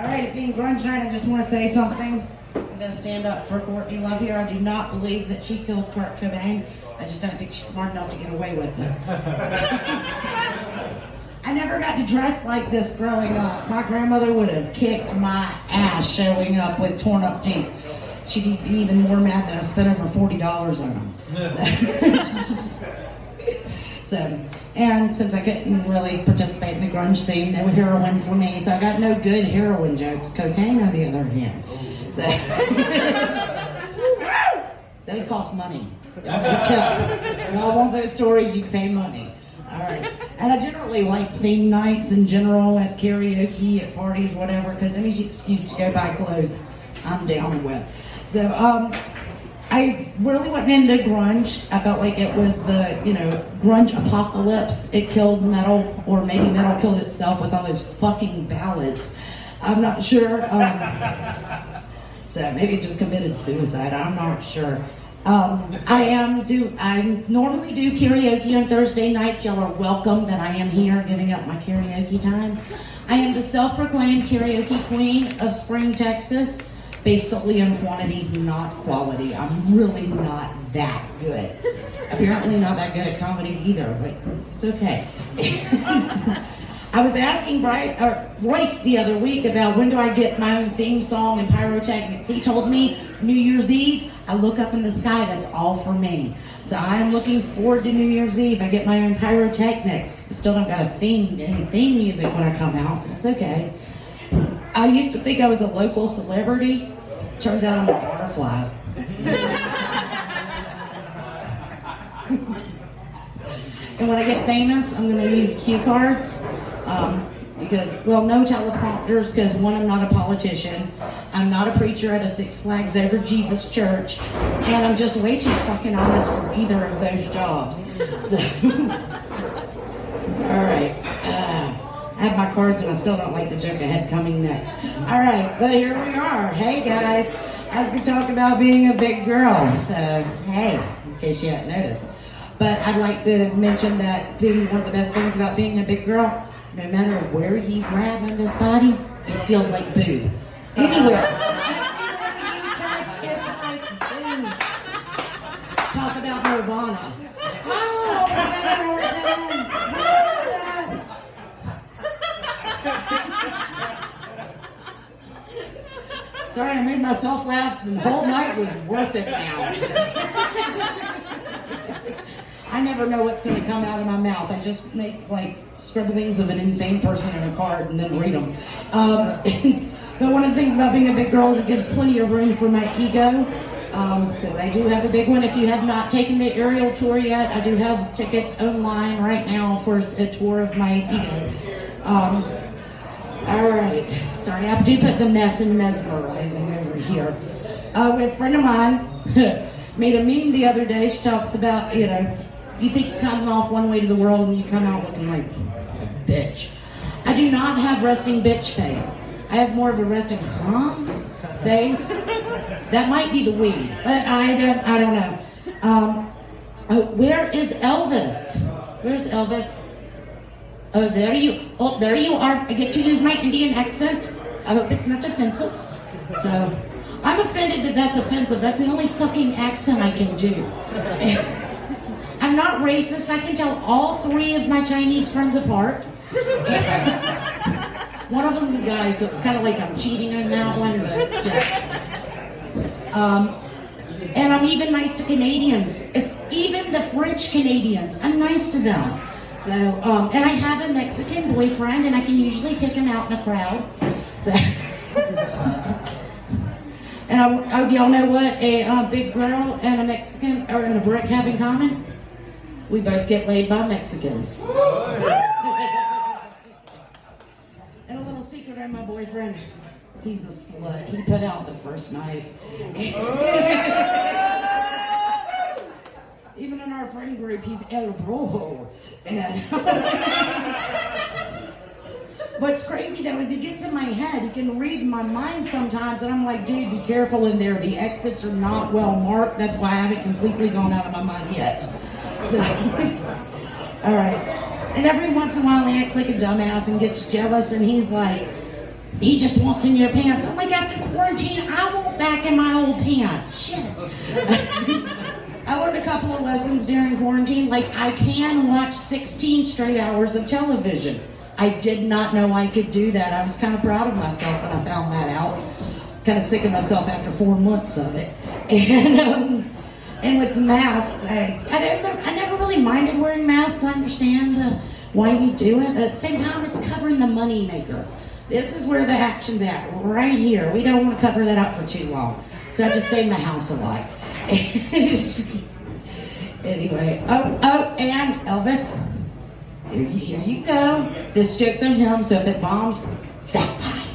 All right, being grunge night, I just want to say something. I'm going to stand up for Courtney Love here. I do not believe that she killed Kurt Cobain. I just don't think she's smart enough to get away with it. I never got to dress like this growing up. My grandmother would have kicked my ass showing up with torn up jeans. She'd be even more mad that I spent over $40 on them. And since I couldn't really participate in the grunge scene, no heroin for me, so I got no good heroin jokes. Cocaine, on the other hand. So, those cost money. Y'all want those stories, you pay money. All right. And I generally like theme nights in general, at karaoke, at parties, whatever, because any excuse to go buy clothes, I'm down with. So, I really wasn't into grunge. I felt like it was the, grunge apocalypse. It killed metal, or maybe metal killed itself with all those fucking ballads. I'm not sure. So maybe it just committed suicide. I'm not sure. I normally do karaoke on Thursday nights. Y'all are welcome that I am here giving up my karaoke time. I am the self-proclaimed karaoke queen of Spring, Texas. Based solely on quantity, not quality. I'm really not that good. Apparently not that good at comedy either, but it's okay. I was asking Royce the other week about when do I get my own theme song and pyrotechnics. He told me New Year's Eve. I look up in the sky, that's all for me. So I'm looking forward to New Year's Eve. I get my own pyrotechnics. I still don't got any theme music when I come out. It's okay. I used to think I was a local celebrity. Turns out I'm a butterfly. And when I get famous, I'm going to use cue cards. Because, no teleprompters, because one, I'm not a politician. I'm not a preacher at a Six Flags Over Jesus church. And I'm just way too fucking honest for either of those jobs. So, all right. I have my cards and I still don't like the joke I had coming next. All right, but here we are. Hey guys, I was going to talk about being a big girl. So, hey, in case you hadn't noticed. But I'd like to mention that being one of the best things about being a big girl, no matter where you grab on this body, it feels like boob. Anywhere. It's like boob. Talk about Nirvana. Sorry, I made myself laugh. The whole night was worth it now. I never know what's going to come out of my mouth. I just make scribblings of an insane person in a card and then read them. But one of the things about being a big girl is it gives plenty of room for my ego. Because I do have a big one. If you have not taken the aerial tour yet, I do have tickets online right now for a tour of my ego. All right. Sorry, I do put the mess and mesmerizing over here. A friend of mine made a meme the other day. She talks about, you think you come off one way to the world and you come out looking like a bitch. I do not have resting bitch face. I have more of a resting face. That might be the weed, but I don't know. Where is Elvis? Where's Elvis? Oh, there you are. I get to use my Indian accent. I hope it's not offensive. So, I'm offended that that's offensive. That's the only fucking accent I can do. I'm not racist. I can tell all three of my Chinese friends apart. One of them's a guy, so it's kind of like I'm cheating on that one, but still. And I'm even nice to Canadians. Even the French Canadians, I'm nice to them. So, and I have a Mexican boyfriend, and I can usually pick him out in a crowd. So, and do y'all know what a big girl and a Mexican or a brick have in common? We both get laid by Mexicans. And a little secret on my boyfriend, he's a slut. He put out the first night. Even in our friend group, he's El Rojo. And what's crazy though is he gets in my head. He can read my mind sometimes, and I'm like, dude, be careful in there. The exits are not well marked. That's why I haven't completely gone out of my mind yet. So, all right. And every once in a while, he acts like a dumbass and gets jealous, and he's like, he just wants in your pants. I'm like, after quarantine, I want back in my old pants. Shit. I learned a couple of lessons during quarantine. Like, I can watch 16 straight hours of television. I did not know I could do that. I was kind of proud of myself when I found that out. Kind of sick of myself after 4 months of it. And with the masks, I never really minded wearing masks. I understand why you do it, but at the same time, it's covering the money maker. This is where the action's at, right here. We don't want to cover that up for too long. So I just stayed in the house a lot. Anyway, and Elvis, here you go. This joke's on him, so if it bombs, that pie.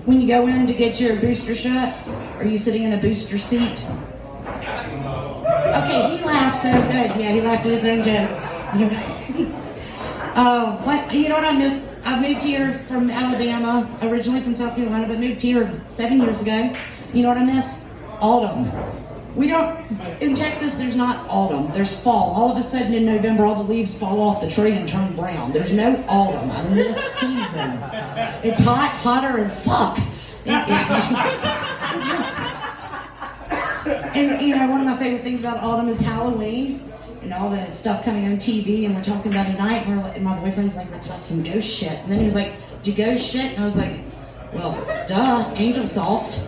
When you go in to get your booster shot, are you sitting in a booster seat? Okay, he laughed so good. Yeah, he laughed at his own joke. What? You know what I miss? I moved here from Alabama, originally from South Carolina, but moved here 7 years ago. You know what I miss? Autumn. We don't, in Texas, there's not autumn, there's fall. All of a sudden in November, all the leaves fall off the tree and turn brown. There's no autumn. I miss seasons. It's hot, hotter, and fuck. And, you know, one of my favorite things about autumn is Halloween. And all the stuff coming on TV, and we're talking the other night, and my boyfriend's like, let's watch some ghost shit. And then he was like, do you ghost shit? And I was like, well, duh, Angel Soft.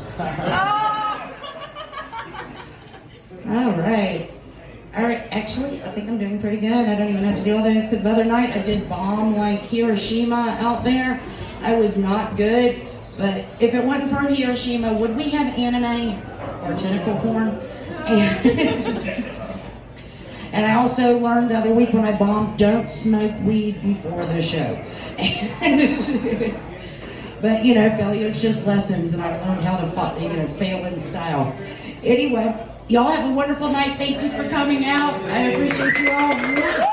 All right, actually, I think I'm doing pretty good. I don't even have to do all those, because the other night I did bomb like Hiroshima out there. I was not good, but if it wasn't for Hiroshima, would we have anime or tentacle porn? And I also learned the other week when I bombed, don't smoke weed before the show. But, you know, failure's just lessons, and I've learned how to fail in style. Anyway, y'all have a wonderful night. Thank you for coming out. I appreciate you all.